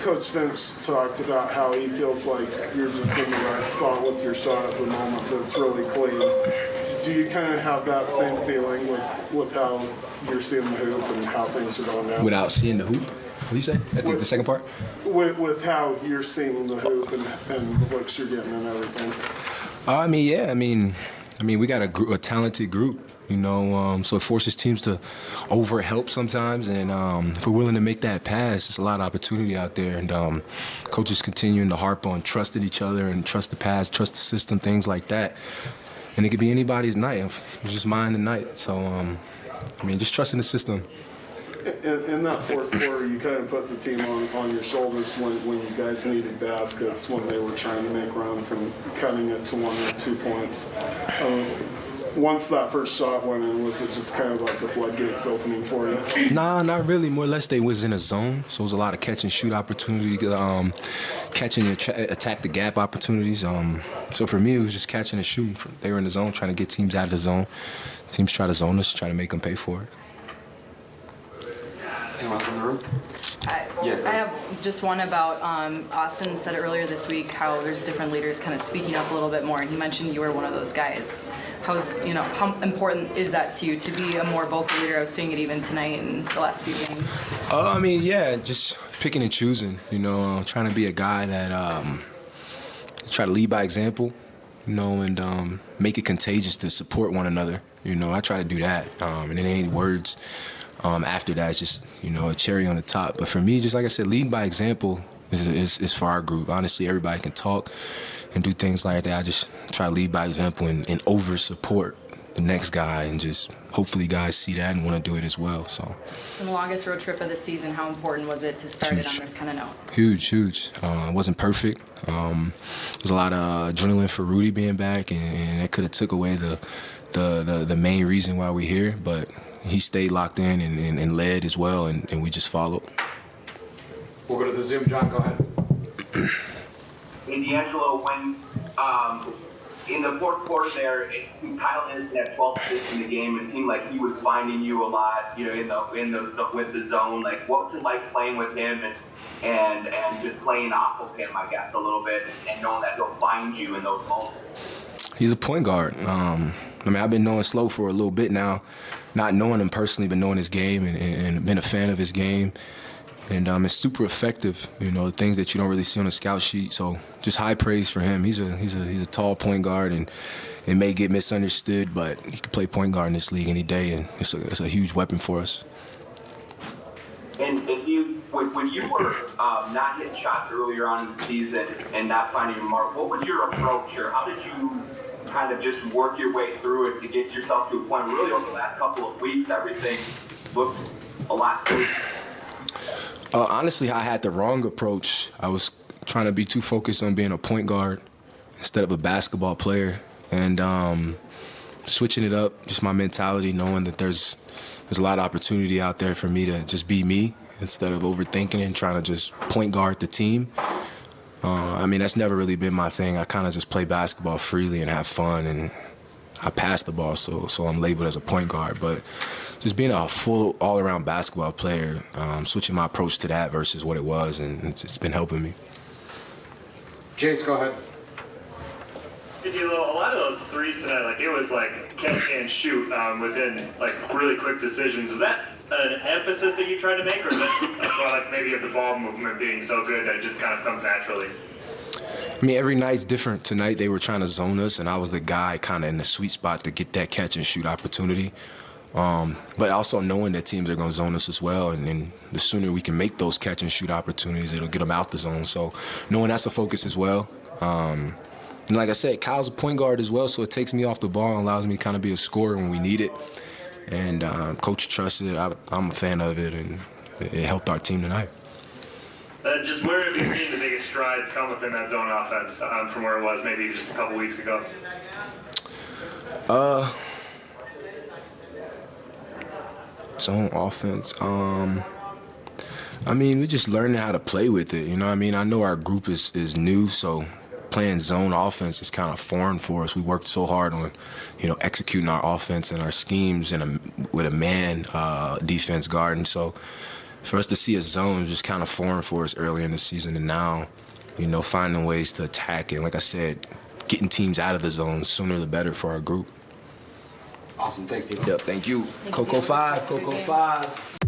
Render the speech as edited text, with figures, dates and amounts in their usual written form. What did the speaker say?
Coach Finch talked about how he feels like you're just in the right spot with your shot at the moment that's really clean. Do you kind of have that same feeling with how you're seeing the hoop and how things are going now? Without seeing the hoop? What do you say? I think the second part? With how you're seeing the hoop and the looks you're getting and everything. We got a talented group, so it forces teams to overhelp sometimes. And if we're willing to make that pass, there's a lot of opportunity out there. And coaches continuing to harp on trusting each other and trust the pass, trust the system, things like that. And it could be anybody's night. It's just mine tonight. So, just trusting the system. In that fourth quarter, you kind of put the team on your shoulders when you guys needed baskets, when they were trying to make runs and cutting it to 1 or 2 points. Once that first shot went in, was it just kind of like the floodgates opening for you? Nah, not really. More or less, they was in a zone, so it was a lot of catch and shoot opportunity, catching and attack the gap opportunities. So for me, it was just catching and shooting. They were in the zone, trying to get teams out of the zone. Teams try to zone us, try to make them pay for it. Anyone else in the room? I have just one about Austin said earlier this week how there's different leaders kind of speaking up a little bit more, and he mentioned you were one of those guys. How important is that to you to be a more vocal leader? I was seeing it even tonight in the last few games. Just picking and choosing. Trying to be a guy that try to lead by example. And make it contagious to support one another. I try to do that, and then any words. After that, it's just, a cherry on the top. But for me, just like I said, leading by example is for our group. Honestly, everybody can talk and do things like that. I just try to lead by example and over-support the next guy, and just hopefully guys see that and want to do it as well. So, in the longest road trip of the season, how important was it to start it on this kind of note? Huge. It wasn't perfect. There was a lot of adrenaline for Rudy being back, and that could have took away the main reason why we're here. But he stayed locked in and led as well, and we just followed. We'll go to the Zoom. John, go ahead. Hey, D'Angelo, when in the fourth quarter there, Kyle Anderson had 12 assists in the game. It seemed like he was finding you a lot, with the zone. Like, what was it like playing with him and just playing off of him, I guess, a little bit, and knowing that he'll find you in those moments? He's a point guard. I've been knowing Slow for a little bit now, not knowing him personally, but knowing his game and been a fan of his game. And it's super effective, the things that you don't really see on the scout sheet. So just high praise for him. He's a tall point guard, and it may get misunderstood, but he can play point guard in this league any day, and it's a huge weapon for us. And when you were not hitting shots earlier on in the season and not finding your mark, what was your approach, or how did you kind of just work your way through it to get yourself to a point where really over the last couple of weeks everything looked a lot smoother? Honestly, I had the wrong approach. I was trying to be too focused on being a point guard instead of a basketball player, and switching it up, just my mentality, knowing that there's a lot of opportunity out there for me to just be me instead of overthinking and trying to just point guard the team. That's never really been my thing. I kind of just play basketball freely and have fun, and I pass the ball, so I'm labeled as a point guard. But just being a full all-around basketball player, switching my approach to that versus what it was, and it's been helping me. Jace, go ahead. A lot of those threes tonight, it was catch and shoot within really quick decisions. Is that an emphasis that you try to make, or is it maybe of the ball movement being so good that it just kind of comes naturally? Every night's different. Tonight they were trying to zone us, and I was the guy kind of in the sweet spot to get that catch and shoot opportunity. But also knowing that teams are going to zone us as well, and the sooner we can make those catch and shoot opportunities, it'll get them out the zone. So knowing that's a focus as well. And like I said, Kyle's a point guard as well, so it takes me off the ball and allows me to kind of be a scorer when we need it. And Coach trusts it. I'm a fan of it, and it helped our team tonight. Just where have you seen the biggest strides come within that zone offense from where it was maybe just a couple weeks ago? Zone offense. We just learning how to play with it. I know our group is new, so playing zone offense is kind of foreign for us. We worked so hard on, executing our offense and our schemes with a man defense guard. And so for us to see a zone was just kind of foreign for us early in the season, and now, finding ways to attack it. Like I said, getting teams out of the zone sooner the better for our group. Awesome. Thanks, Tito. Yep, thank you. Coco 5, Coco 5.